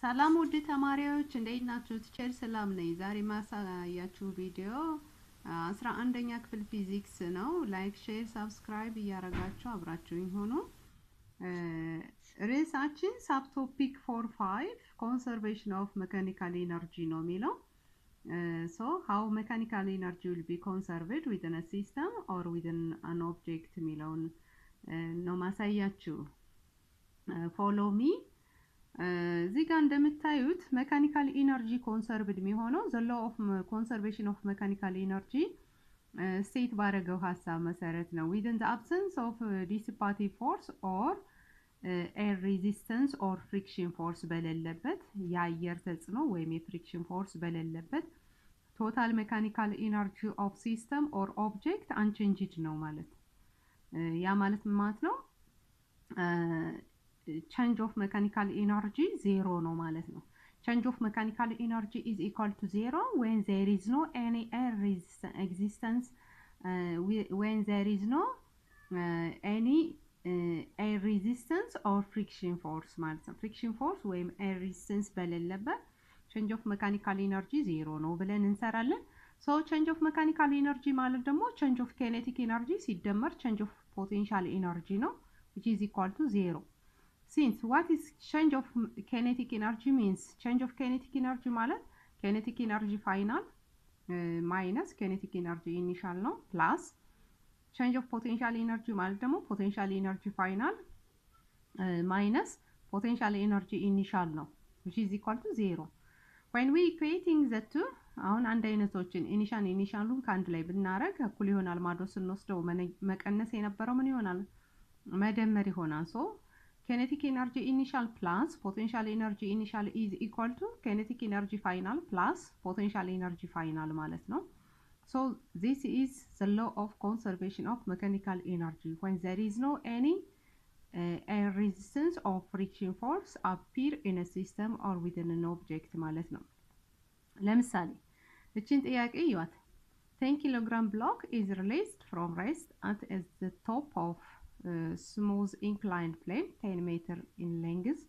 ሰላም ውድ ተማሪዎች እንዴት ናችሁ? ቲቸር ሰላም ነኝ። ዛሬ ማሳያችሁ ቪዲዮ 11ኛ ክፍል ፊዚክስ ነው። ላይክ፣ ሼር፣ ሰብስክራይብ እያደረጋችሁ አብራችሁኝ ሆኖ ርዕሳችን ሳብ ቶፒክ 45 ኮንሰርቬሽን ኦፍ ሜካኒካል ኢነርጂ ነው የሚለው። so how mechanical energy will be conserved within a system or within an object የሚለውን ነው ማሳያችሁ። follow me። እዚህ ጋር እንደምታዩት ሜካኒካል ኢነርጂ ኮንሰርቭድ የሚሆነው the law of conservation of mechanical energy ስቴት ባደረገው ሀሳብ መሰረት ነው within the absence of dissipative force or air resistance or friction force በሌለበት የአየር ተጽዕኖ ወይም የፍሪክሽን ፎርስ በሌለበት total mechanical energy of system or object unchanged ነው ማለት ያ ማለት ማለት ነው change of mechanical energy zero ነው ማለት ነው change of mechanical energy is equal to zero when there is no any air existence when there is no any air resistance or friction force ማለት ነው friction force ወይም air resistance በሌለበት change of mechanical energy zero ነው ብለን እንሰራለን so change of mechanical energy ማለት ደግሞ change of kinetic energy ሲደመር change of potential energy ነው which is equal to zero since what is change of kinetic energy means change of kinetic energy ማለት kinetic energy final minus kinetic energy initial ነው plus change of potential energy ማለት ደግሞ potential energy final minus potential energy initial ነው which is equal to 0 when we equating the two አሁን አንድ አይነቶችን ኢኒሻሉን ካንድ ላይ ብናረግ እኩል ይሆናል ማዶ ስንወስደው መቀነስ የነበረው ምን ይሆናል መደመር ይሆናል so kinetic energy initial plus potential energy initial is equal to kinetic energy final plus potential energy final ማለት ነው so this is the law of conservation of mechanical energy when there is no any air resistance or friction force appear in a system or within an object ማለት ነው ለምሳሌ እቺን ጥያቄ ይዋት 10 kg block is released from rest at the top of smooth inclined plane 10 meter in length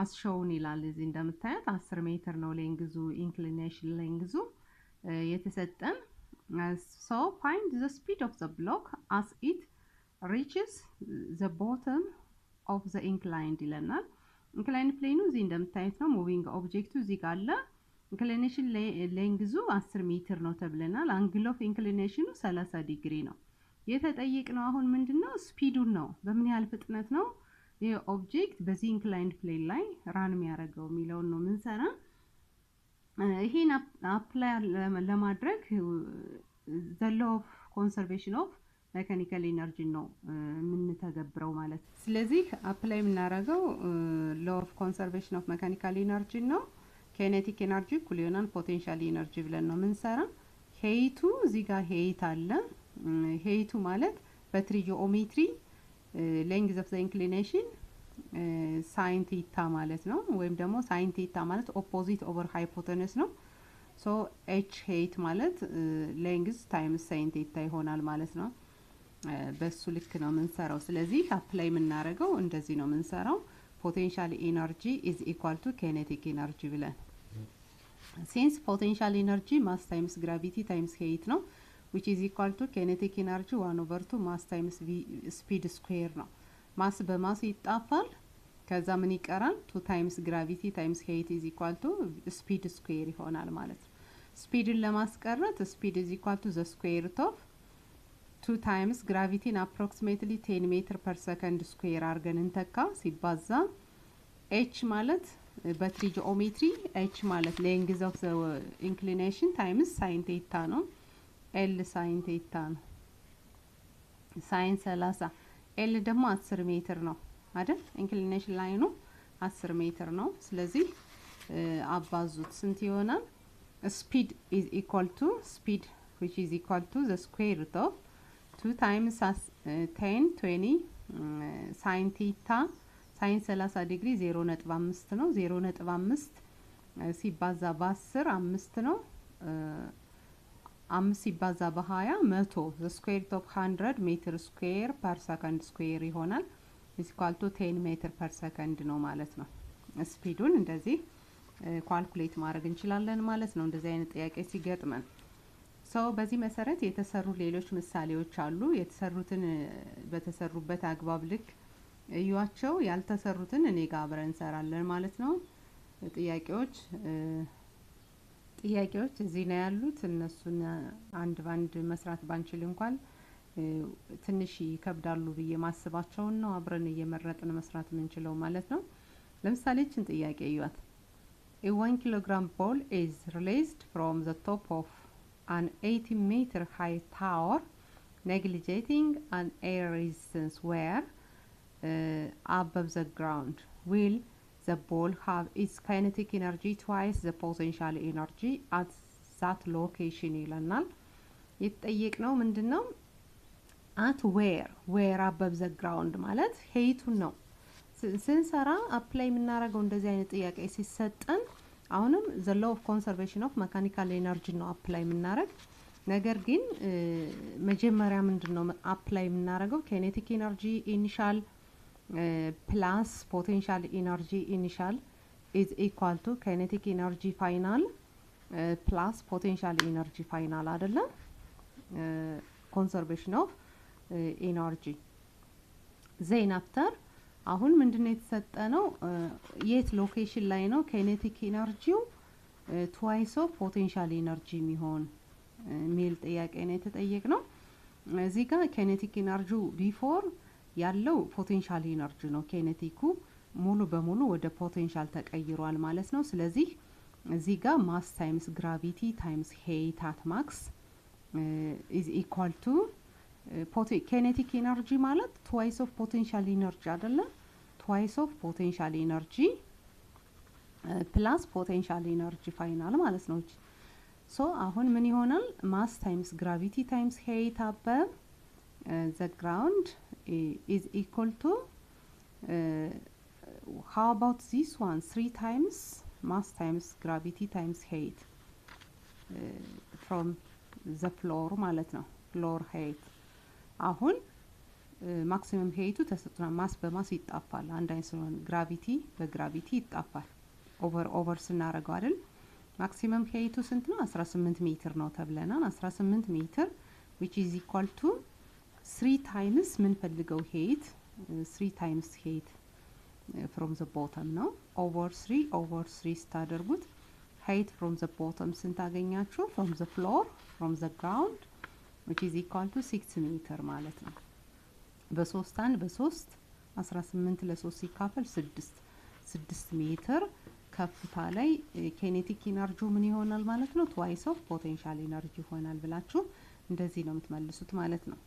as shown ይላል እዚህ እንደምታዩት 10 ሜትር ነው ሌንግዙ inclination ሌንግዙ የተሰጠን so find the speed of the block as it reaches the bottom of the inclined ይለናል inclined plane እዚህ እንደምታዩት ነው moving object እዚህ ጋር አለ inclination ሌንግዙ 10 ሜትር ነው ተብለናል angle of inclination 30 ዲግሪ ነው የተጠየቅነው አሁን ምንድነው ስፒዱን ነው በምን ያህል ፍጥነት ነው ይሄ ኦብጀክት በዚህ ኢንክላይንድ ፕሌን ላይ ራን የሚያደርገው የሚለውን ነው ምንሰራ ይሄን አፕላይ ለማድረግ the law of conservation of mechanical energy ነው የምንተገብረው ማለት ስለዚህ አፕላይ የምናደርገው law of conservation of mechanical energy ነው kinetic energy እኩል ይሆናል potential energy ብለን ነው ምንሰራ ሄይቱ እዚህ ጋር ሄይት አለ ሄይቱ ማለት በትሪጂኦሜትሪ length of the inclination sin theta ማለት ነው ወይም ደግሞ sin theta ማለት opposite over hypotenuse ነው so h height ማለት length times sin theta ይሆናል ማለት ነው በሱ ልክ ነው ምንሰራው ስለዚህ አፕላይ የምናደርገው እንደዚህ ነው ምንሰራው potential energy is equal to kinetic energy ብለን since potential energy mass times gravity times height ነው which is equal to kinetic energy 1/2 mass times v speed square ነው mass በማስ ይጣፋል ከዛ ምን ይቀራል 2 times gravity times height is equal to speed square ይሆናል ማለት ነው ስፒድን ለማስቀረት speed is equal to the square root of 2 times gravity in approximately 10 meter per second square አርገን እንተካ ሲባዛ h ማለት በትሪጂኦሜትሪ h ማለት length of the inclination times sin theta ነው L sin theta ነው sin 30 L ደግሞ 10 ሜትር ነው አይደል inclination ላይኑ 10 ሜትር ነው ስለዚህ አባዙት ስንት ይሆናል speed is equal to speed which is equal to the square root of 2 times 10 20 sin theta sin 30 ዲግሪ 0.5 ነው 0.5 ሲባዛ በ10 5 ነው 5 ሲባዛ በ20 100 the square root of 100 meter square per second square ይሆናል is equal to 10 meter per second ነው ማለት ነው ስፒዱን እንደዚህ ኳልኩሌት ማድረግ እንችላለን ማለት ነው እንደዚህ አይነት ጥያቄ ሲገጥመን። ሶ በዚህ መሰረት የተሰሩ ሌሎች ምሳሌዎች አሉ። የተሰሩትን በተሰሩበት አግባብ ልክ እዩዋቸው። ያልተሰሩትን እኔ ጋር አብረን እንሰራለን ማለት ነው። ጥያቄዎች እዚህ ነው ያሉት። እነሱን አንድ ባንድ መስራት ባንችል እንኳን ትንሽ ይከብዳሉ ብዬ ማስባቸውን ነው አብረን እየመረጥን መስራት የምንችለው ማለት ነው። ለምሳሌ እችን ጥያቄ እዩዋት። A 1 kilogram ball is released from the top of an 80 meter high tower neglecting an air resistance where above the ground. Will the ball have its kinetic energy twice the potential energy at that location ይለናል። የተጠየቅነው ምንድነው? at where above the ground ማለት ሄይቱን ነው። ስንሰራ አፕላይ የምናደርገው እንደዚህ አይነት ጥያቄ ሲሰጠን አሁንም the law of conservation of mechanical energy ነው አፕላይ የምናደርግ። ነገር ግን መጀመሪያ ምንድነው አፕላይ የምናደርገው? kinetic energy initial plus potential energy initial is equal to kinetic energy final plus potential energy final አይደለም? conservation of energy then after አሁን ምንድነው የተሰጠነው? የት ሎኬሽን ላይ ነው kinetic energy twice of potential energy የሚሆን ሚል ጥያቄ ነው የተጠየቅነው። እዚህ ጋር kinetic energy before ያለው potential energy ነው። kinetic ሙሉ በሙሉ ወደ potential ተቀይሯል ማለት ነው። ስለዚህ እዚህ ጋር mass times gravity times height at max is equal to kinetic energy ማለት twice of potential energy አይደለም? twice of potential energy plus potential energy final ማለት ነው። ሶ አሁን ምን ይሆናል? mass times gravity times height above the ground is equal to how about this one? 3 times mass times gravity times height from the floor ማለት ነው። floor height አሁን ማክሲመም ሄይቱ ተሰጥቷል። ማስ በማስ ይጣፋል። አንድ አይነት ስለሆነ ግራቪቲ በግራቪቲ ይጣፋል። ኦቨር ስናደርገው አይደል? ማክሲመም ሄይቱ ስንት ነው? 18 ሜትር ነው ተብለናል። 18 ሜትር which is equal to 3 times ምን ፈልገው ሄይት 3 times height from the bottom ነው over 3 ስታደርጉት height from the bottom ስንት አገኛችሁ? from the floor from the ground which is equal to 6 ሜትር ማለት ነው። በ3 18 ለ3 ሲካፈል 6 ሜትር ከፍታ ላይ kinetic energy ምን ይሆናል ማለት ነው? twice of potential energy ይሆናል ብላችሁ እንደዚህ ነው የምትመልሱት ማለት ነው።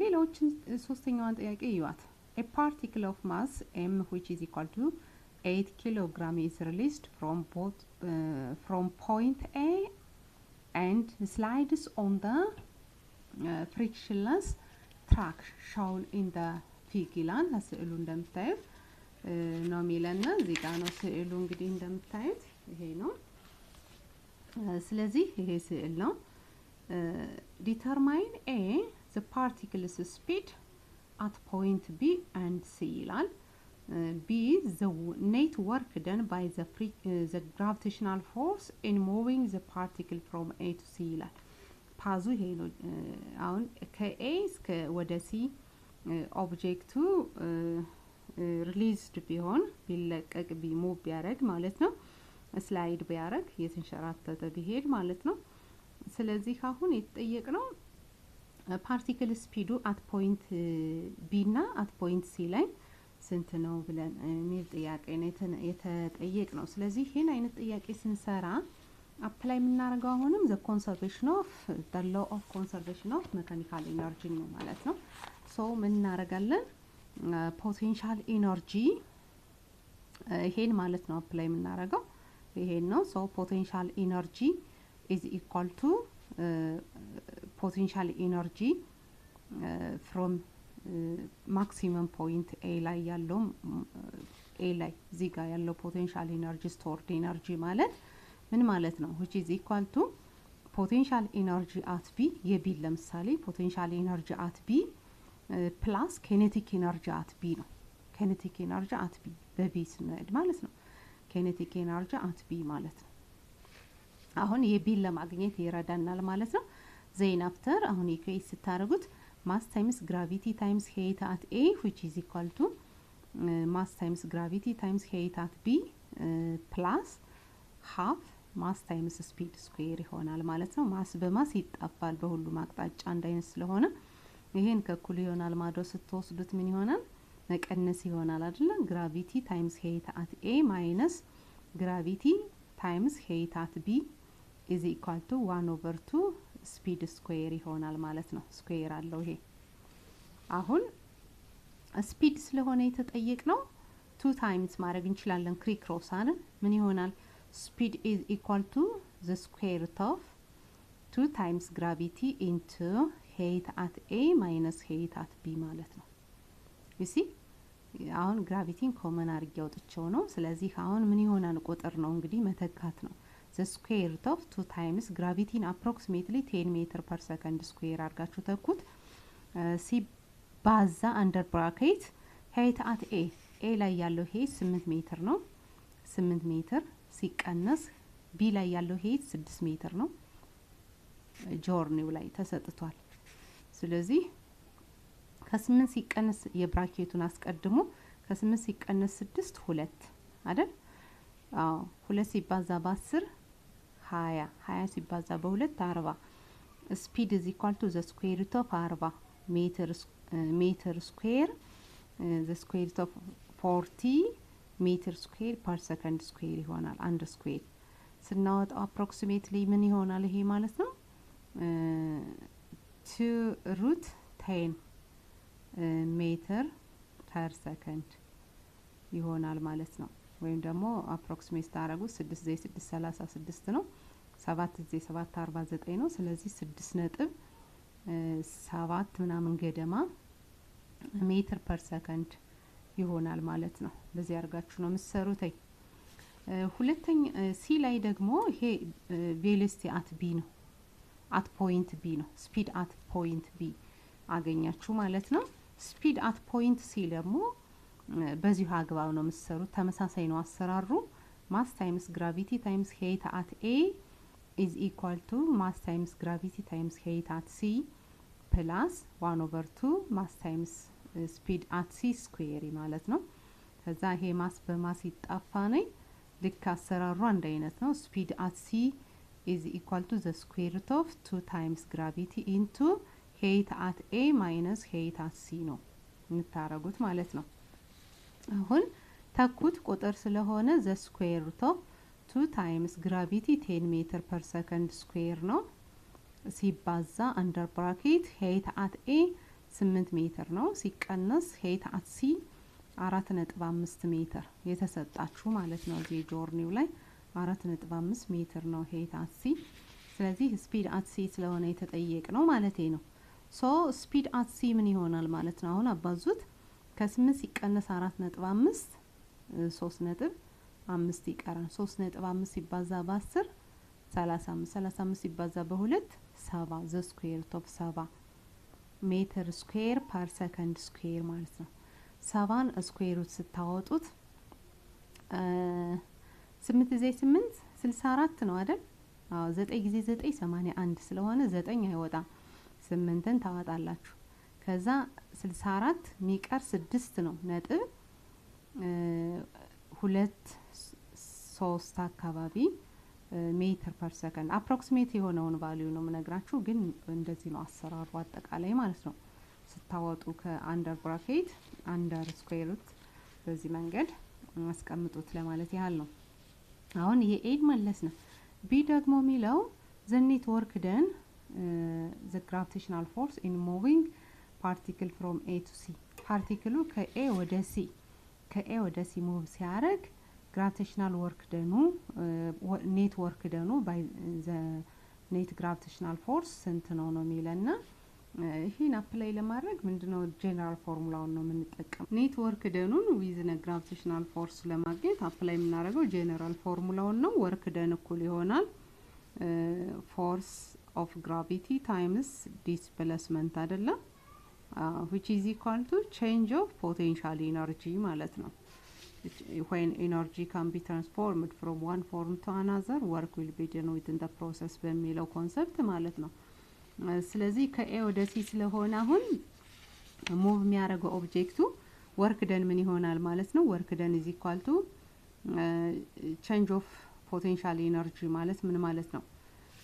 ሌላዎችን ሶስተኛዋን ጥያቄ ይዋት። a particle of mass m which is equal to 8 kilogram is released from point A and slides on the frictionless track shown in the figure ይላል። ስዕሉ እንደምታዩት ነው የሚለና እዚህ ጋር ነው ስዕሉ እንግዲህ እንደምታዩት ይሄ ነው። ስለዚህ ይሄ ስዕል ነው። determine A the particle's speed at point B and C ይላል። B the net work done by the gravitational force in moving the particle from A to C ይላል። ፓዙ ይሄ ነው። አሁን ከኤ እስከ ወደ ሲ ኦብጀክቱ ሪሊዝድ ቢሆን ቢለቀቅ ቢሙቭ ቢያደርግ ማለት ነው። ስላይድ ቢያደርግ የተንሸራተተ ቢሄድ ማለት ነው። ስለዚህ አሁን የተጠየቅነው ፓርቲክል ስፒዱ አት ፖይንት ቢ እና አት ፖይንት ሲ ላይ ስንት ነው ብለን የሚል ጥያቄ ነው የተጠየቅነው። ስለዚህ ይሄን አይነት ጥያቄ ስንሰራ አፕላይ የምናደርገው አሁንም the conservation of the law of conservation of mechanical energy ነው ማለት ነው። ሶ ምን እናደርጋለን? ፖቴንሻል ኢነርጂ ይሄን ማለት ነው አፕላይ የምናደርገው ይሄን ነው። ሶ ፖቴንሻል ኢነርጂ is equal to potential energy from maximum point A ላይ ያለው A ላይ እዚህ ጋር ያለው potential energy stored energy ማለት ምን ማለት ነው? which is equal to potential energy at B የቢ ለምሳሌ potential energy at B plus kinetic energy at B ነው። kinetic energy at B በቢ ስንሄድ ማለት ነው። kinetic energy at B ማለት ነው አሁን የቢን ለማግኘት ይረዳናል ማለት ነው then after አሁን ኢኩዌት ስታረጉት mass times gravity times height at A which is equal to mass times gravity times height at B plus half mass times speed square ይሆናል ማለት ነው ማስ በማስ ይጣፋል በሁሉም አቅጣጫ አንድ አይነት ስለሆነ ይሄን ከኩል ይሆናል ማዶ ስትወስዱት ምን ይሆናል መቀነስ ይሆናል አይደል gravity times height at A minus gravity times height at B is equal to 1/2 speed square ይሆናል ማለት ነው ስኩዌር አለው ይሄ አሁን ስፒድ ስለሆነ የተጠየቅነው 2 times ማድረግ እንችላለን ክሪክ ክሮስ አይደል ምን ይሆናል speed is equal to the square root of 2 times gravity into height at A minus height at B ማለት ነው you see አሁን ግራቪቲን ኮመን አድርጌ አውጥቼው ነው ስለዚህ አሁን ምን ይሆናል ቁጥር ነው እንግዲህ መተካት ነው the square root of 2 times gravity in approximately 10 meter per second square አድርጋችሁ ተኩት ሲባዛ under bracket height at A ላይ ያለው height 8 ሜትር ነው 8 ሜትር ሲቀነስ B ላይ ያለው height 6 ሜትር ነው ጆርኒው ላይ ተሰጥቷል ስለዚህ ከ8 ሲቀነስ የብራኬቱን አስቀድሞ ከ8 ሲቀነስ 6 2 አይደል 2 ሲባዛ በ10 20 ሲባዛ በ2 40 speed is equal to the square root of 40 meter square the square root of 40 meter square per second square ይሆናል አንድ ስኩዌር ስናወጣው approximately ምን ይሆናል ይሄ ማለት ነው 2 root 10 meter per second ይሆናል ማለት ነው ወይም ደግሞ approximate ታረጉ 6 ዜ 6 36 ነው 7 ዜ 7 49 ነው ስለዚህ 6 ነጥብ 7 ምናምን ገደማ ሜትር ፐር ሰከንድ ይሆናል ማለት ነው በዚህ አርጋችሁ ነው መስሩት ሁለተኛ ሲ ላይ ደግሞ ይሄ ቬሎሲቲ አት ቢ ነው አት ፖይንት ቢ ነው ስፒድ አት ፖይንት ቢ አገኛችሁ ማለት ነው ስፒድ አት ፖይንት ሲ ደግሞ በዚህ አግባብ ነው መስሩት ተመሳሳይ ነው አሰራሩ mass times gravity times height at A is equal to mass times gravity times height at C plus 1/2 mass times speed at C square ማለት ነው ከዛ ይሄ ማስ በማስ ይጣፋ ነው ልክ አሰራሩ አንድ አይነት ነው speed at C is equal to the square root of 2 times gravity into height at A minus height at C ነው እንታረጉት ማለት ነው አሁን ተኩት ቁጥር ስለሆነ the square root of 2 times gravity 10 meter per second square ነው ሲባዛ under bracket height at A 8 ሜትር ነው ሲቀነስ height at C 4.5 ሜትር የተሰጣችሁ ማለት ነው እዚህ ጆርኒው ላይ 4.5 ሜትር ነው height at C ስለዚህ speed at C ስለሆነ የተጠየቅነው ማለት ነው so speed at C ምን ይሆናል ማለት ነው አሁን አባዙት ከ8 ሲቀነስ 4.5 3.5 ይቀራል 3.5 ሲባዛ በ10 35 ሲባዛ በ2 7 the square root of 7 ሜትር ስኩዌር ፐር ሰከንድ ስኩዌር ማለት ነው 7 ስኩዌር ሩት ስታወጡት 8 ጊዜ 8 64 ነው አይደል አዎ 9 ጊዜ 9 81 ስለሆነ 9 አይወጣም 8ን ታወጣላችሁ ከዛ 64 ሚቀር 6 ነው ነጥብ 2 3 አካባቢ ሜትር ፐር ሰከንድ አፕሮክሲሜት የሆነውን ቫልዩ ነው ምነግራችሁ ግን እንደዚህ ነው አሰራሩ አጠቃላይ ማለት ነው ስታወጡ ከአንደር ብራኬት አንደር ስኩዌር ሩት በዚህ መንገድ አስቀምጡት ለማለት ያህል ነው አሁን ይሄ ኤድ መለስ ነው ቢ ደግሞ ሚለው the net work done the gravitational force in moving particle from A to C ፓርቲክሉ ከኤ ወደ ሲ ሙቭ ሲያደርግ gravitational work done net work done by the net gravitational force ስንት ነው የሚለና ይሄን አፕላይ ለማድረግ ምንድነው ጀነራል ፎርሙላውን ነው የምንጠቀመው net work done with the gravitational force ለማግኘት አፕላይ የምናደርገው ጀነራል ፎርሙላውን ነው work done እኩል ይሆናል force of gravity times displacement አይደለም which is equal to change of potential energy ማለት ነው when energy can be transformed from one form to another work will be done within the process በሚለው ኮንሰፕት ማለት ነው። ስለዚህ ከኤ ወደ ሲ ስለሆነ አሁን ሙቭ የሚያደርገው ኦብጀክቱ ወርክ ደን ምን ይሆናል ማለት ነው። ወርክ ደን is equal to change of potential energy ማለት ምን ማለት ነው?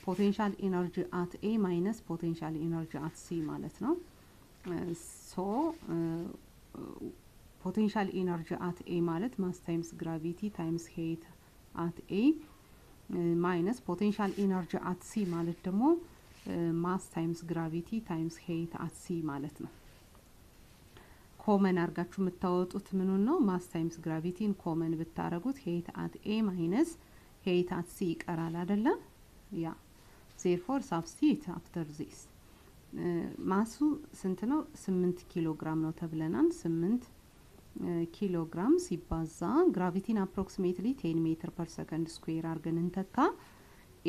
potential energy at A minus potential energy at C ማለት ነው። so potential energy at A ማለት mass times gravity times height at A minus potential energy at C ማለት ደግሞ mass times gravity times height at C ማለት ነው። ኮመን አርጋችሁ የምታወጡት ምኑን ነው? mass times gravity ኮመን ብታረጉት height at A minus height at C ይቀራል አይደለ? ያ therefore substitute after this ማሱ ስንት ነው? 8 ኪሎ ግራም ነው ተብለናል። 8 ኪሎግራም ሲባዛ ግራቪቲን approximately 10 ሜትር per second square አርገን እንተካ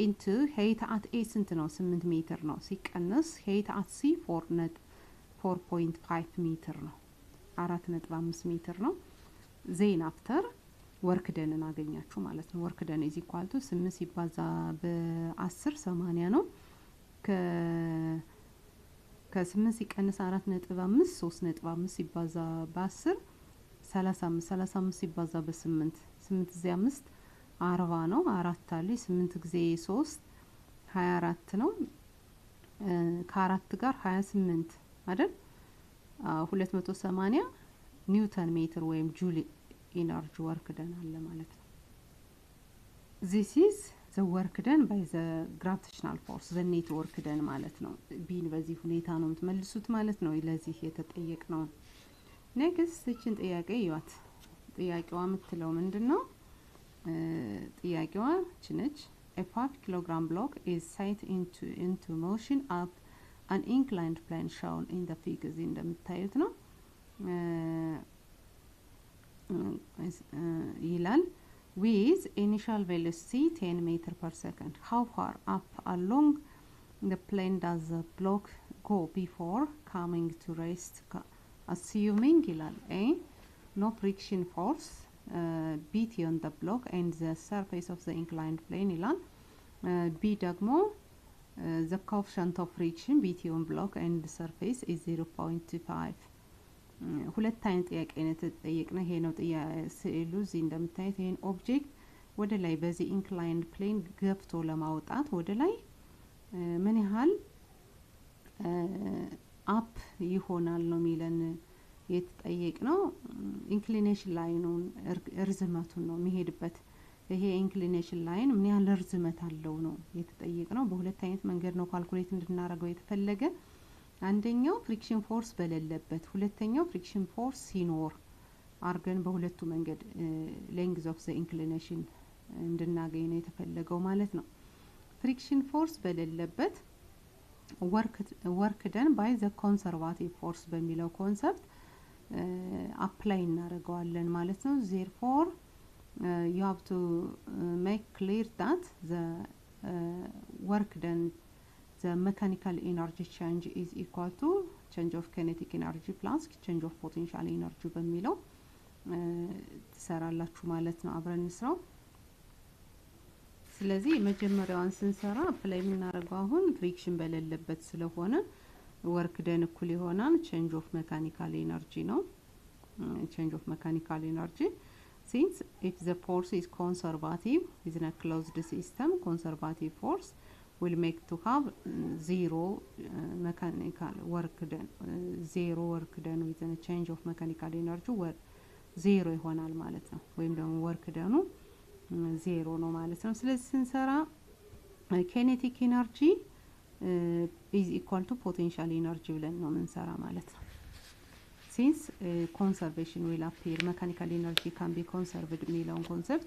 into height at A ስንት ነው? 8 ሜትር ነው ሲቀነስ height at C 4.5 ሜትር ነው 4.5 ሜትር ነው። ዜን አፍተር ወርክ ደንን አገኛችሁ ማለት ነው። ወርክ ደን is equal to 8 ሲባዛ በ10 80 ነው። ከ8 ሲቀነስ 4.5 3.5 ሲባዛ በ10 35 ሲባዛ በ8 8 ጊዜ 5 40 ነው። 4 አለ 8 ጊዜ 3 24 ነው። ከ4 ጋር 28 አይደል? 280 ኒውተን ሜትር ወይም ጁል ኢነርጂ ወርክ ደን አለ ማለት ነው። this is the work done by the gravitational force the net work done ማለት ነው። ቢን በዚህ ሁኔታ ነው የምትመልሱት ማለት ነው። ለዚህ የተጠየቅነው ኔክስት እቺን ጥያቄ ይዋት። ጥያቄዋ የምትለው ምንድነው? ጥያቄዋ እቺነች a 5 kilogram block is set into motion up an inclined plane shown in the figure እንደምታዩት ነው። ይላል with initial velocity 10 meter per second how far up along the plane does the block go before coming to rest assuming ይላል A no friction force between the block and the surface of the inclined plane ይላል። B ደግሞ the coefficient of friction between block and the surface is 0.25 ሁለት አይነት ጥያቄ ነው ተጠየቅነው። ይሄ ነው ስዕሉ እዚህ እንደምታዩት ይሄን ኦብጀክት ወደ ላይ በዚህ ኢንክላይንድ ፕሌን ገፍቶ ለማውጣት ወደ ላይ ምን ያህል አፕ ይሆናል ነው የሚለን የተጠየቅነው። ኢንክሊኔሽን ላይኑን ርዝመቱን ነው የሚሄድበት። ይሄ ኢንክሊኔሽን ላይን ምን ያህል ርዝመት አለው ነው የተጠየቅነው። በሁለት አይነት መንገድ ነው ካልኩሌት እንድናደርገው የተፈለገ። አንደኛው ፍሪክሽን ፎርስ በሌለበት፣ ሁለተኛው ፍሪክሽን ፎርስ ሲኖር አርገን በሁለቱ መንገድ ሌንግዝ ኦፍ ዘ ኢንክሊኔሽን እንድናገኝ ነው የተፈለገው ማለት ነው። ፍሪክሽን ፎርስ በሌለበት ወርክ ደን ባይ ዘ ኮንሰርቫቲቭ ፎርስ በሚለው ኮንሰፕት አፕላይ እናደርገዋለን ማለት ነው። therefore you have to make clear that the work done the mechanical energy change is equal to change of kinetic energy plus change of potential energy በሚለው ትሰራላችሁ ማለት ነው። አብረን እንስራው። ስለዚህ መጀመሪያውን ስንሰራ አፕላይ የምናደርገው አሁን ፍሪክሽን በሌለበት ስለሆነ ወርክ ደን እኩል ይሆናል change of mechanical energy ነው። change of mechanical energy since if the force is conservative within a closed system conservative force will make to have zero mechanical work done zero work done within a change of mechanical energy where zero ይሆናል ማለት ነው። ወይም ደግሞ work done ዜሮ ነው ማለት ነው። ስለዚህ ስንሰራ kinetic energy is equal to potential energy ብለን ነው የምንሰራ ማለት ነው። since conservation will appear mechanical energy can be conserved የሚለውን concept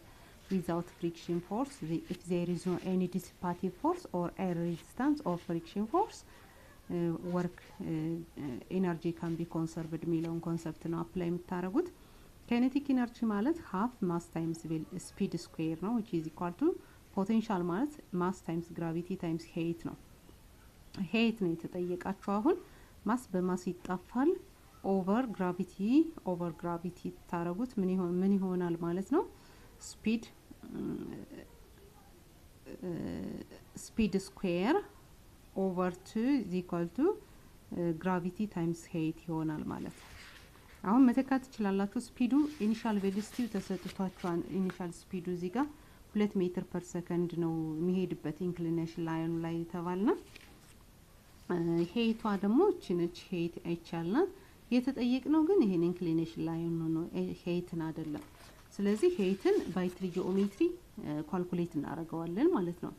without friction force if there is no any dissipative force or air resistance or friction force work energy can be conserved የሚለውን concept ነው apply የምታደርጉት። kinetic energy ማለት half mass times speed square ነው which is equal to potential ማለት mass times gravity times height ነው። height ነው የተጠየቃችሁ። አሁን ማስ በማስ ይጣፋል ኦቨር ግራቪቲ ታረጉት ምን ይሆናል ማለት ነው ስፒድ ስኩዌር ኦቨር 2 is equal to gravity times height ይሆናል ማለት ነው። አሁን መተካት ትችላላችሁ። ስፒዱ ኢኒሻል ቬሎሲቲው ተሰጥቷችኋል። ኢኒሻል ስፒዱ እዚህ ጋር 2 ሜትር ፐር ሰከንድ ነው የሚሄድበት ኢንክሊኔሽን ላይኑ ላይ ተባልና ሄይቷ ደግሞ እቺ ሄይት አይቻልናል። የተጠየቅነው ግን ይሄን ኢንክሊኔሽን ላይኑ ነው ሄይትን አይደለም። ስለዚህ ሄይትን ባይ ትሪጂኦሜትሪ ካልኩሌት እናደርገዋለን ማለት ነው።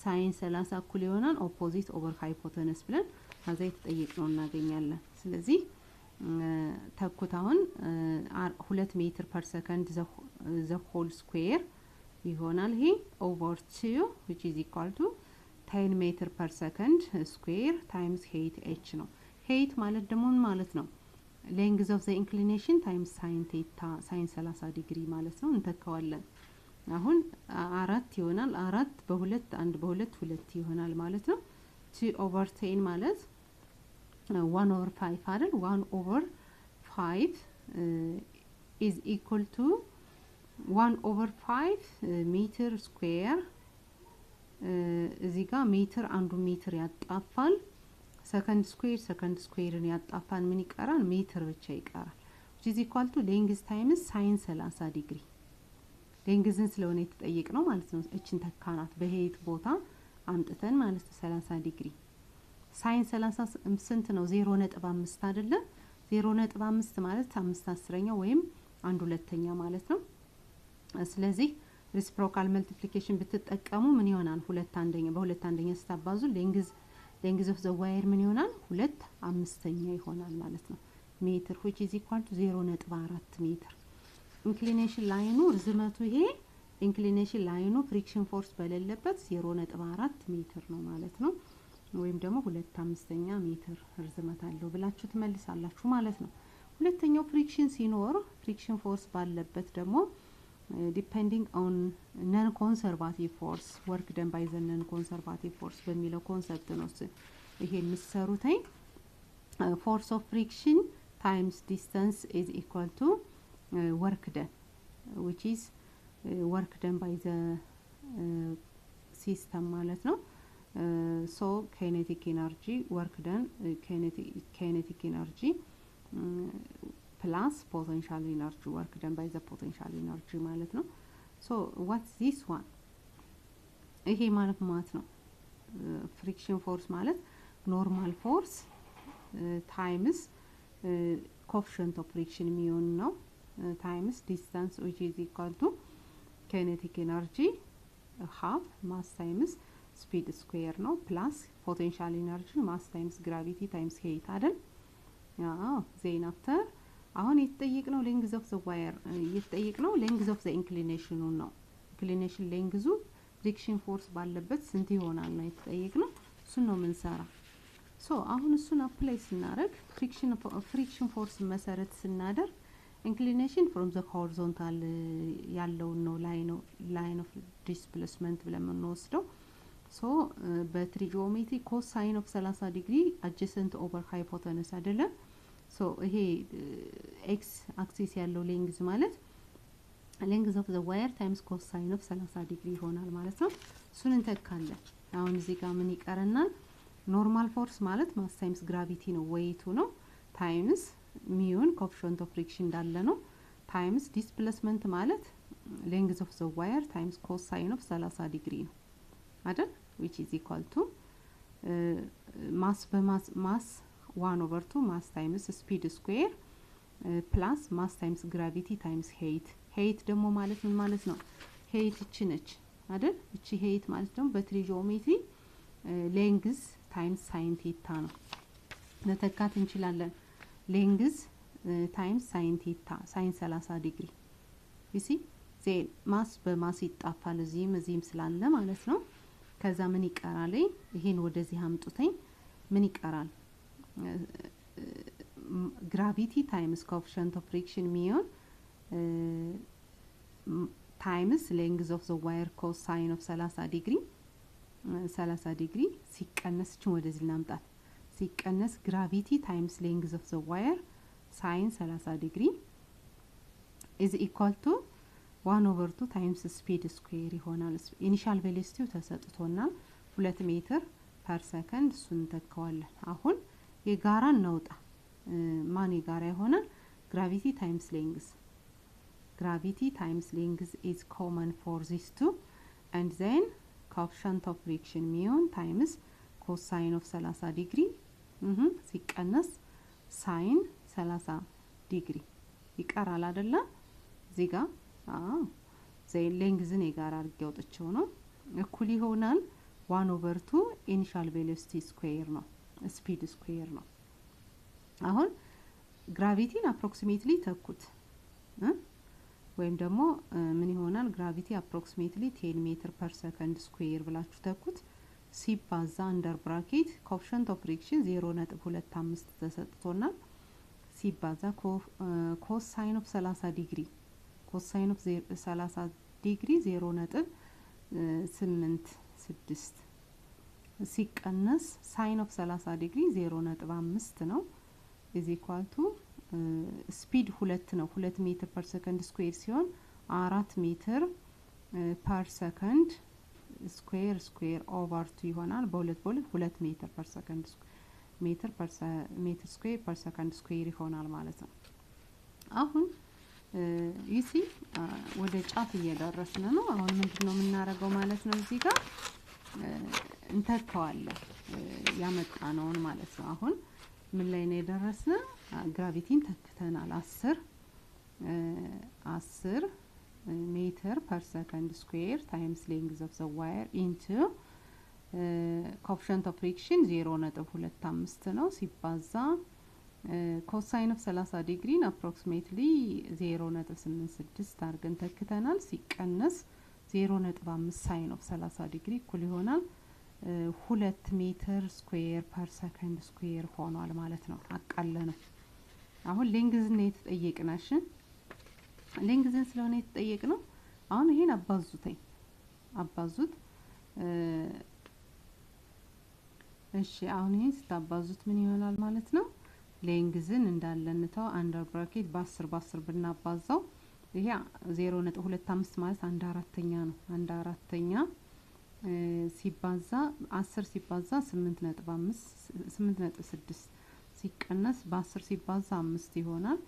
ሳይን 30 እኩል ይሆናል ኦፖዚት ኦቨር ሃይፖተነስ ብለን ከዛ የተጠየቅነው እናገኛለን። ስለዚህ ተኩታውን 2 ሜትር ፐር ሰከንድ ዘ ሆል ስኩዌር ይሆናል ይሄ ኦቨር 2 which is equal to 10 ሜትር ፐር ሰከንድ ስኩዌር ታይምስ ሄይት h ነው። ሄይት ማለት ደግሞ ማለት ነው ሌንግዝ ኦፍ ዘ ኢንክሊኔሽን ታይምስ ሳይን ቴታ ሳይን 30 ዲግሪ ማለት ነው። እንተካዋለን። አሁን 4 ይሆናል 4 በ2 1 በ2 2 ይሆናል ማለት ነው። 2 ኦቨር 10 ማለት 1 over 5 አይደል 1 over 5 is equal to 1 over 5 ሜትር ስኩዌር እዚህ ጋር ሜትር አንዱ ሜትር ያጣፋል ሰከንድ ስኩዌርን ያጣፋል ምን ይቀራል ሜትር ብቻ ይቀራል which is equal to length times sin 30 ዲግሪ ሌንግዝን ስለሆነ የተጠየቅነው ማለት ነው። እቺን ተካናት በሄይት ቦታ አምጥተን ማለት ነው 30 ዲግሪ ሳይን 30 ስንት ነው 0.5 አይደለ 0.5 ማለት 5/10 ወይም 1/2 ማለት ነው። ስለዚህ ሪሲፕሮካል መልቲፕሊኬሽን ብትጠቀሙ ምን ይሆናል 2/1 በ2/1 ስታባዙ ሌንግዝ ኦፍ ዘ ዋየር ምን ይሆናል 2/5 ይሆናል ማለት ነው ሜትር which is equal to 0.4 ሜትር። ኢንክሊኔሽን ላይኑ ርዝመቱ ይሄ ኢንክሊኔሽን ላይኑ ፍሪክሽን ፎርስ በሌለበት 0.4 ሜትር ነው ማለት ነው። ወይም ደግሞ 2/5 ሜትር ርዝመት አለው ብላችሁ ትመልሳላችሁ ማለት ነው። ሁለተኛው ፍሪክሽን ሲኖር ፍሪክሽን ፎርስ ባለበት ደግሞ depending on non conservative force work done by the non conservative force በሚለው ኮንሰፕት ነው ይሄን ምሰሩታይ force of friction times distance is equal to work done which is work done by the system ማለት ነው። so kinetic energy work done kinetic energy plus potential energy work done by the potential energy ማለት ነው። so what's this one ይሄ ማለት ነው friction force ማለት normal force times coefficient of friction የሚሆን ነው times distance which is equal to kinetic energy half mass times speed square ነው plus potential energy mass times gravity times height አይደል then after አሁን የተጠየቅነው ሌንግዝ ኦፍ ዘ ዋየር የተጠየቅነው ሌንግዝ ኦፍ ዘ ኢንክሊኔሽኑ ነው። ኢንክሊኔሽን ሌንግዙ ፍሪክሽን ፎርስ ባለበት ስንት ይሆናል ነው የተጠየቅነው። እሱን ነው የምንሰራ። ሶ አሁን እሱን አፕላይ ስናደርግ ፍሪክሽን ፎርስ መሰረት ስናደርግ ኢንክሊኔሽን ፍሮም ዘ ሆሪዞንታል ያለው ነው ላይን ኦፍ ዲስፕሌስመንት ብለን የምንወስደው ሶ በትሪጂኦሜትሪ ኮሳይን ኦፍ 30 ዲግሪ አጀሰንት ኦቨር ሃይፖተነስ አይደለም። ሶ ይሄ ኤክስ አክሲስ ያለው ሌንግዝ ማለት ሌንግዝ ኦፍ ዘ ዋየር ታይምስ ኮሳይን ኦፍ 30 ዲግሪ ይሆናል ማለት ነው። እሱን እንተካለን። አሁን እዚህ ጋር ምን ይቀርናል ኖርማል ፎርስ ማለት ማስ ታይምስ ግራቪቲ ነው ዌይቱ ነው ታይምስ ሚውን ኮኤፊሺየንት ኦፍ ፍሪክሽን እንዳለ ነው ታይምስ ዲስፕሌስመንት ማለት ሌንግዝ ኦፍ ዘ ዋየር ታይምስ ኮሳይን ኦፍ 30 ዲግሪ ነው አይደል which is equal to mass 1 over 2 mass times speed square plus mass times gravity times height ደግሞ ማለት ምን ማለት ነው height እቺ ነች አይደል እቺ height ማለት ደግሞ በትሪጂኦሜትሪ length times sin theta ነው ለተካት እንችላለን length times sin theta sin 30 ዲግሪ you see ዜን ማስ በማስ ይጣፋል እዚህም ስላለ ማለት ነው። ከዛ ምን ይቀራል ይሄን ወደዚህ አምጡተኝ ምን ይቀራል gravity times coefficient of friction ሚሆን times length of the wire cosine of 30 ዲግሪ ሲቀነስ ወደዚህ ላምጣት ሲቀነስ gravity times length of the wire ሳይን 30 ዲግሪ is equal to 1/2 times speed square ይሆናል። ኢኒሻል ቬሎሲቲው ተሰጥቶናል 2 ሜትር ፐር ሰከንድ እሱን እንተካዋለን። አሁን የጋራ እናውጣ። ማን የጋራ ይሆናል? gravity times length. Gravity times length is common for these two, and then coefficient of friction mu times cosine of 30 degree ሲቀነስ ሳይን 30 ዲግሪ ይቀራል አይደለ? እዚህ ጋር ሌንግዝን የጋራ አድርጌ አውጥቼው ነው እኩል ይሆናል 1/2 ኢኒሻል ቬሎሲቲ ስኩዌር ነው ስፒድ ስኩዌር ነው። አሁን ግራቪቲን አፕሮክሲሜትሊ ተኩት ወይም ደግሞ ምን ይሆናል? ግራቪቲ አፕሮክሲሜትሊ 10 ሜትር ፐር ሰከንድ ስኩዌር ብላችሁ ተኩት ሲባዛ አንደር ብራኬት ኮኤፊሺየንት ኦፍ ፍሪክሽን 0.25 ተሰጥቶናል ሲባዛ ኮሳይን ኦፍ 30 ዲግሪ ኮሳይን ኦፍ 30 ዲግሪ 0.86 ሲቀነስ ሳይን ኦፍ 30 ዲግሪ 0.5 ነው is equal to ስፒድ 2 ነው 2 ሜትር ፐር ሰከንድ ስኩዌር ሲሆን 4 ሜትር ፐር ሰከንድ ስኩዌር ኦቨር 2 ይሆናል። በሁለት 2 ሜትር ፐር ሰከንድ ሜትር ስኩዌር ፐር ሰከንድ ስኩዌር ይሆናል ማለት ነው። አሁን ይሲ ወደ ጫፍ እየደረስን ነው። አሁን ምንድነው የምናደርገው ማለት ነው? እዚህ ጋር እንተካዋለን ያመጣነውን ማለት ነው። አሁን ምን ላይ ነው የደረስነው? ግራቪቲን ተክተናል 10 ሜትር ፐር ሰከንድ ስኩዌር ታይምስ ሌንግዝ ኦፍ ዘ ዋየር ኢንቱ ኮኤፊሺየንት ኦፍ ፍሪክሽን 0.25 ነው ሲባዛ ኮሳይን ኦፍ 30 ዲግሪን አፕሮክሲሜትሊ 0.86 አድርገን ተክተናል ሲቀነስ 0.5 ሳይን ኦፍ 30 ዲግሪ እኩል ይሆናል 2 ሜትር ስኩዌር ፐር ሰከንድ ስኩዌር ሆኗል ማለት ነው። አቃለነ። አሁን ሌንግዝን የተጠየቅናሽ ሌንግዝን ስለሆነ የተጠየቅነው አሁን ይሄን አባዙት እሺ አሁን ይሄን ስታባዙት ምን ይሆናል ማለት ነው? ሌንግዝን እንዳለንተው አንደር ብራኬት በ10 ብናባዛው ይሄ 0.25 ማለት 1/4ኛ ነው። 1/4ኛ ሲባዛ 10 ሲባዛ 8.6 ሲቀነስ በ10 ሲባዛ 5 ይሆናል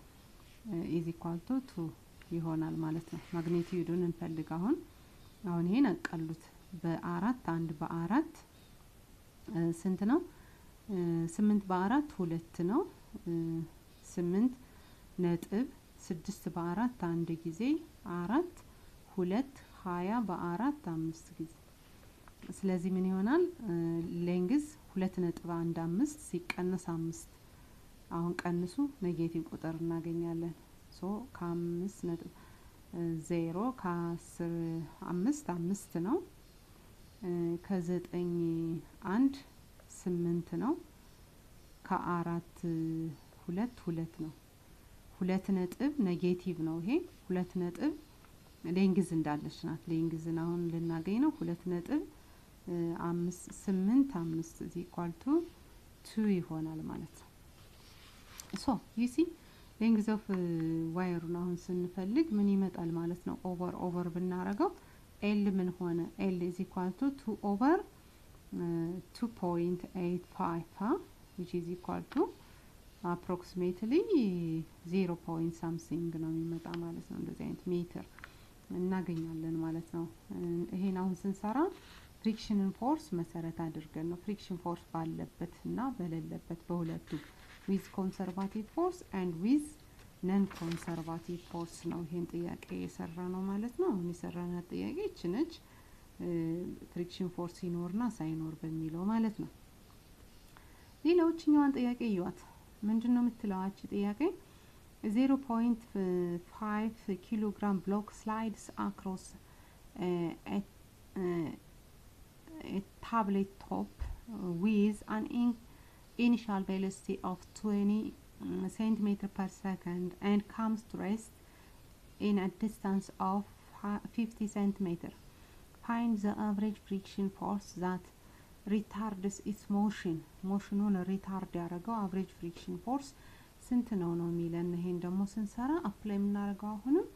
is equal to 2 ይሆናል ማለት ነው። ማግኒቲዩዱን እንፈልግ። አሁን ይሄን አቃሉት በ4 1 በ4 ስንት ነው? 8 በ4 2 ነው። 8 ነጥብ 6 በ4 1 ጊዜ 4 2 20 በ4 5 ጊዜ ስለዚህ ምን ይሆናል? ሌንግዝ 2.15 ሲቀነስ 5 አሁን ቀንሱ ኔጌቲቭ ቁጥር እናገኛለን። ሶ ከ5.0 ከ10 5 ነው ከ9 1 8 ነው ከ4 2 ነው 2 ነጥብ ኔጌቲቭ ነው። ይሄ 2 ነጥብ ሌንግዝ እንዳለች ናት። ሌንግዝን አሁን ልናገኝ ነው 2 ነጥብ 8 5 is equal to 2 ይሆናል ማለት ነው። ሶ you see ሌንግዝ ኦፍ ዋየሩን አሁን ስንፈልግ ምን ይመጣል ማለት ነው? ኦቨር ብናረገው ኤል ምን ሆነ? ኤል is equal to 2 over 2.85 which is equal to approximately 0 point something ነው የሚመጣ ማለት ነው። እንደዚህ አይነት ሜትር እናገኛለን ማለት ነው። ይሄን አሁን ስንሰራ ፍሪክሽንን ፎርስ መሰረት አድርገን ነው። ፍሪክሽን ፎርስ ባለበት እና በሌለበት በሁለቱ with conservative force and with non conservative force ነው ይሄን ጥያቄ የሰራ ነው ማለት ነው። አሁን የሰራናት ጥያቄ እቺ ነች። ፍሪክሽን ፎርስ ሲኖርና ሳይኖር በሚለው ማለት ነው። ሌላውኛዋን ጥያቄ ይዋት ምንድነው የምትለዋች ጥያቄ 0.5 kilogram block slides across a tablet top with an initial velocity of 20 centimeter per second and comes to rest in a distance of 50 centimeter. Find the average friction force that retards its motion. Motion on retard ያደረገው average friction force ስንት ነው የሚለን። ይሄን ደግሞ ስንሰራ አፕላይ የምናደርገው አሁንም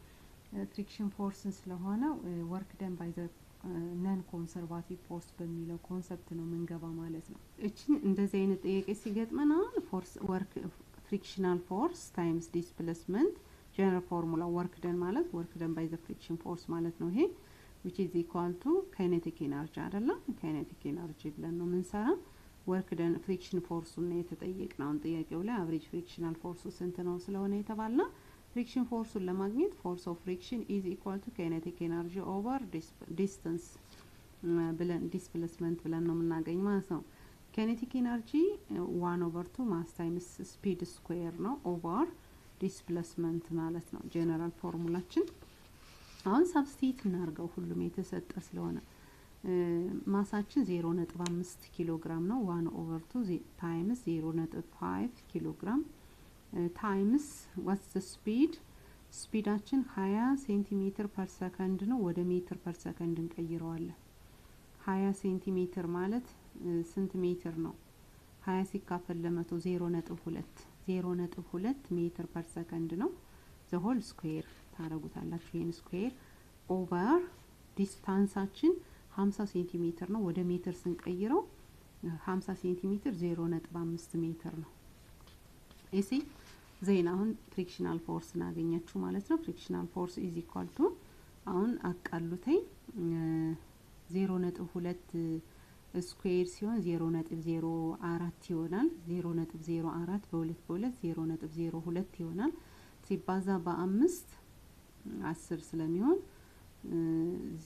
ፍሪክሽን ፎርስን ስለሆነ ወርክ ደን ባይ ዘ ነን ኮንሰርቫቲቭ ፎርስ በሚለው ኮንሰፕት ነው የምንገባ ማለት ነው። እቺን እንደዚህ አይነት ጥያቄ ሲገጥመን አሁን ፎርስ ወርክ ፍሪክሽናል ፎርስ ታይምስ ዲስፕሌስመንት ጀነራል ፎርሙላ ወርክ ደን ማለት ወርክ ደን ባይ ዘ ፍሪክሽን ፎርስ ማለት ነው። ይሄ which is equal to kinetic energy አይደለም kinetic energy ብለን ነው የምንሰራ። ወርክ ደን ፍሪክሽን ፎርሱን ነው የተጠየቅነው። አሁን ጥያቄው ላይ አቨሬጅ ፍሪክሽናል ፎርሱ ስንት ነው ስለሆነ የተባለው ፍሪክሽን ፎርሱን ለማግኘት ፎርስ ኦፍ ፍሪክሽን ኢዝ ኢኳል ቱ ካይኔቲክ ኤነርጂ ኦቨር ዲስታንስ ብለን ዲስፕሌስመንት ብለን ነው የምናገኝ ማለት ነው። ካይኔቲክ ኤነርጂ 1/2 ማስ ታይምስ ስፒድ ስኩዌር ነው ኦቨር ዲስፕሌስመንት ማለት ነው ጀነራል ፎርሙላችን። አሁን ሰብስቲት እናርገው ሁሉም የተሰጠ ስለሆነ ማሳችን 0.5 ኪሎ ግራም ነው 1/2 ታይምስ 0.5 ኪሎ ግራም ታይምስ what's the speed ስፒዳችን 20 ሴንቲሜትር ፐር ሰከንድ ነው። ወደ ሜትር ፐር ሰከንድ እንቀይረዋለን። 20 ሴንቲሜትር ማለት ስንት ሜትር ነው? 20 ሲካፈል ለ100 0.2 ሜትር ፐር ሰከንድ ነው። the whole square ታረጉታላችሁ። ይሄን ስኩዌር ኦቨር ዲስታንሳችን 50 ሴንቲሜትር ነው። ወደ ሜትር ስንቀይረው 50 ሴንቲሜትር 0.5 ሜትር ነው። እሺ ዜና አሁን ፍሪክሽናል ፎርስ እናገኛችሁ ማለት ነው። ፍሪክሽናል ፎርስ ኢዝ ኢኳል ቱ አሁን አቃሉተኝ 0.2 ስኩዌር ሲሆን 0.04 ይሆናል። 0.04 በ2 0.02 ይሆናል። ሲባዛ በ5 10 ስለሚሆን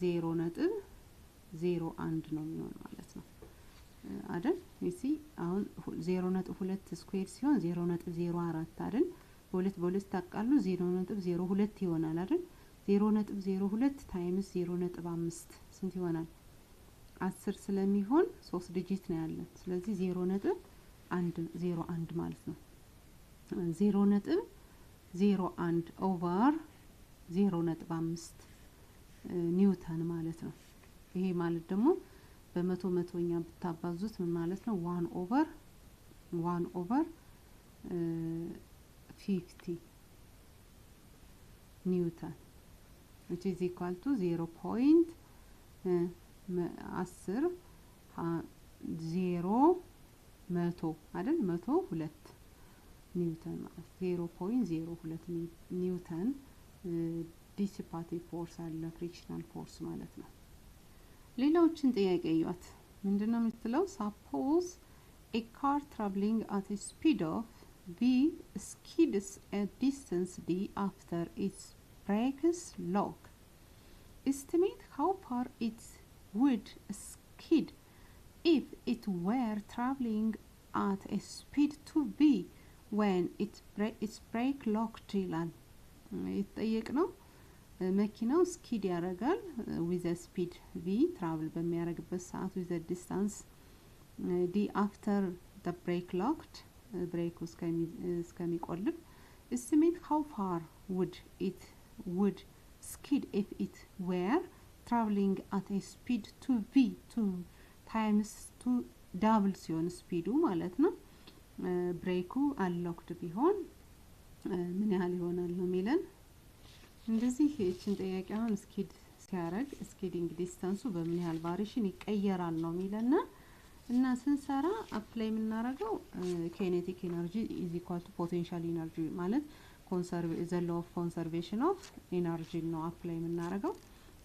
0.01 ነው የሚሆን ማለት ነው አይደል? እሺ አሁን 0.2 ስኩዌር ሲሆን 0.04 አይደል? በ2 ታቃሉ 0.02 ይሆናል አይደል? 0.02 ታይምስ 0.5 ስንት ይሆናል? 10 ስለሚሆን 3 ዲጂት ነው ያለን። ስለዚህ 0.01 ማለት ነው። 0.01 ኦቨር 0.5 ኒውተን ማለት ነው። ይሄ ማለት ደግሞ በመቶኛ ብታባዙት ምን ማለት ነው? 1 ኦቨር 50 ኒውተን which is equal to 0.10 0 አይደል? 102 ኒውተን ማለት 0.02 ኒውተን ዲሲፓቲቭ ፎርስ አለ ፍሪክሽናል ፎርስ ማለት ነው። ሌላዎችን ጥያቄ እዩት። ምንድነው የምትለው? suppose a car traveling at a speed of v skids a distance d after its brakes lock. Estimate how far it would skid if it were traveling at a speed 2v when its brake locked ይላል። ይጠየቅ ነው መኪናው ስኪድ ያደርጋል with a speed v travel በሚያደርግበት ሰዓት with a distance d after the brake locked ብሬኩ እስከሚቆልፍ estimate how far would skid if it were traveling at a speed 2v 2 times 2 double ሲሆን ስፒዱ ማለት ነው። ብሬኩ አንሎክድ ቢሆን ምን ያህል ይሆናል ነው የሚለን። እንደዚህ እቺን ጥያቄ አሁን ስኪድ ሲያረግ ስኪዲንግ ዲስታንሱ በምን ያህል ቫሪሽን ይቀየራል ነው የሚለና እና ስንሰራ አፕላይ የምናረገው kinetic energy is equal to potential energy ማለት the law of conservation of energy ነው አፕላይ የምናረገው።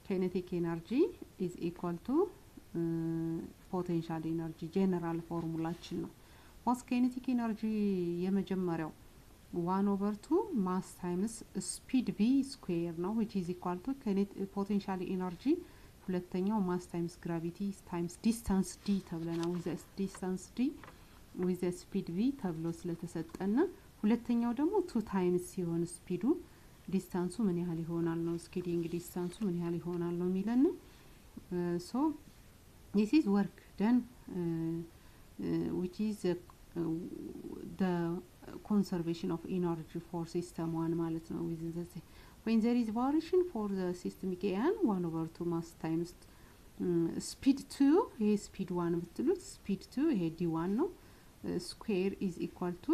kinetic energy is equal to potential energy ጀነራል ፎርሙላችን ነው። what's kinetic energy የመጀመሪያው 1/2 mass times speed v square ነው which is equal to potential energy ሁለተኛው mass times gravity times distance d ተብለና with the distance d with the speed v ተብሎ ስለተሰጠና ሁለተኛው ደግሞ 2 times ሲሆን ስፒዱ ዲስታንሱ ምን ያህል ይሆናል ነው ስኪዲንግ ዲስታንሱ ምን ያህል ይሆናል ነው የሚለን። so this is work done which is the conservation of energy for system 1 ማለት ነው within the when there is variation for the systemic an 1/2 mass times speed 2 ይሄ speed 1 ብትሉት speed 2 ይሄ d1 ነው square is equal to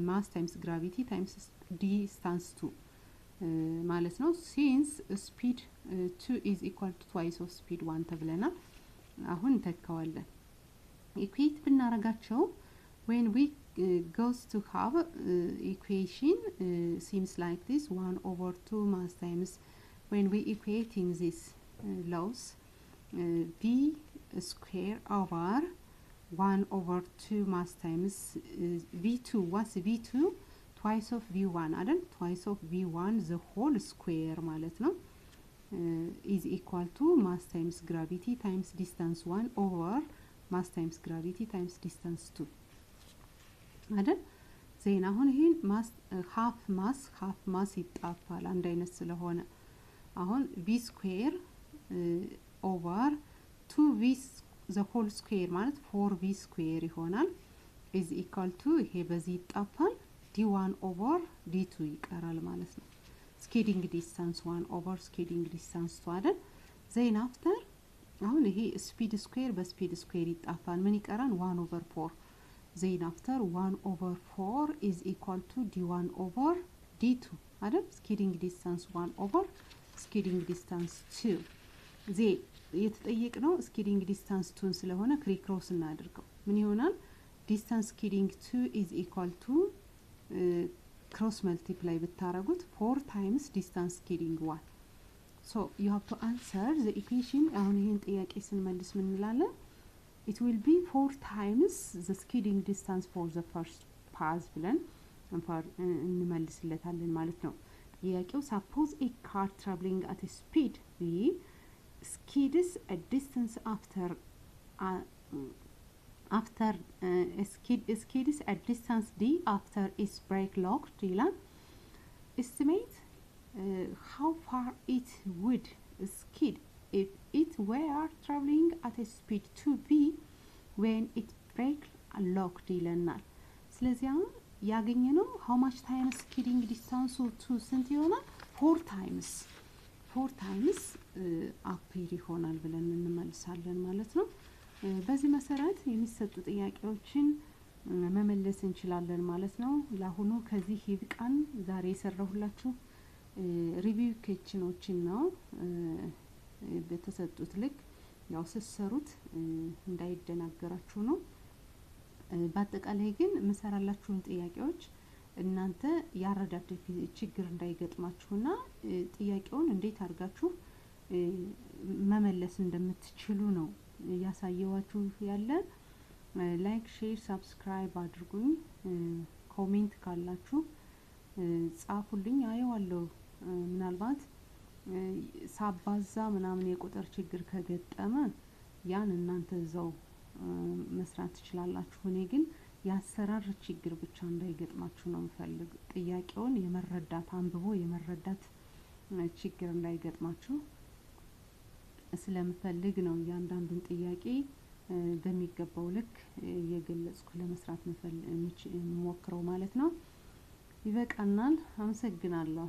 mass times gravity times distance 2 ማለት ነው since speed 2 is equal to twice of speed 1 ተብለናል አሁን እንተካዋለን equate ብናረጋቸው when we goes to have equation seems like this 1 over 2 mass times when we equating this laws v square over 1 over 2 mass times v2 what's v2 twice of v1 አይደል twice of v1 the whole square ማለት ነው is equal to mass times gravity times distance 1 over mass times gravity times distance 2 አይደል ዜና አሁን ይሄን ማስ half mass ይጣፋል አንድ አይነት ስለሆነ አሁን v square over 2v the whole square ማለት 4v square ይሆናል is equal to ይሄ በዚህ ይጣፋል d1 over d2 ይቀራል ማለት ነው scaling distance 1 over scaling distance 2 አይደል then after አሁን ይሄ speed square በspeed square ይጣፋል ምን ይቀራል 1 over 4 then after 1 over 4 is equal to d1 over d2 አይደል scaling distance 1 over scaling distance 2 then የተጠየቅነው scaling distance 2 ስለሆነ ክሪክሮስ እናድርገው ምን ይሆናል distance scaling 2 is equal to cross multiply ብታረጉት 4 times distance scaling 1 so you have to answer the equation አሁን ይሄን ጥያቄ ስንመልስ ምን እንላለን it will be 4 times the scaling distance for the first pass ብለን እንመልስለታለን ማለት ነው ጥያቄው suppose a car traveling at a speed v skids a distance after skids at distance d after its brake locked ይላል estimate how far it would skid if it were traveling at a speed 2v when it brake locked ይለናል ስለዚህ አሁን ያገኘነው how much times skidding distance to ስንት ይሆናል 4 times አፕር ይሆናል ብለን እንመልሳለን ማለት ነው በዚህ መሰረት የሚሰጡ ጥያቄዎችን መመለስ እንችላለን ማለት ነው ለአሁኑ ከዚህ ይብቃን ዛሬ የሰራሁላችሁ ሪቪው ኬችኖችን ነው በተሰጡት ልክ ያው ሲሰሩት እንዳይደናገራችሁ ነው በአጠቃላይ ግን መሰራላችሁን ጥያቄዎች እናንተ ያረዳድ ችግር እንዳይገጥማችሁና ጥያቄውን እንዴት አድርጋችሁ መመለስ እንደምትችሉ ነው ያሳየዋችሁ ያለ ላይክ ሼር ሰብስክራይብ አድርጉኝ ኮሜንት ካላችሁ ጻፉልኝ አየዋለሁ ምናልባት ሳባዛ ምናምን የቁጥር ችግር ከገጠመ ያን እናንተ ዘው መስራት ትችላላችሁ እኔ ግን ያሰራር ችግር ብቻ እንዳይገጥማችሁ ነው የምፈልግ ጥያቄውን የመረዳት አንብቦ የመረዳት ችግር እንዳይገጥማችሁ ስለምፈልግ ነው ያንዳንዱን ጥያቄ በሚገባው ልክ የገለጽኩ ለመስራት ሞክረው ማለት ነው ይበቃናል አመሰግናለሁ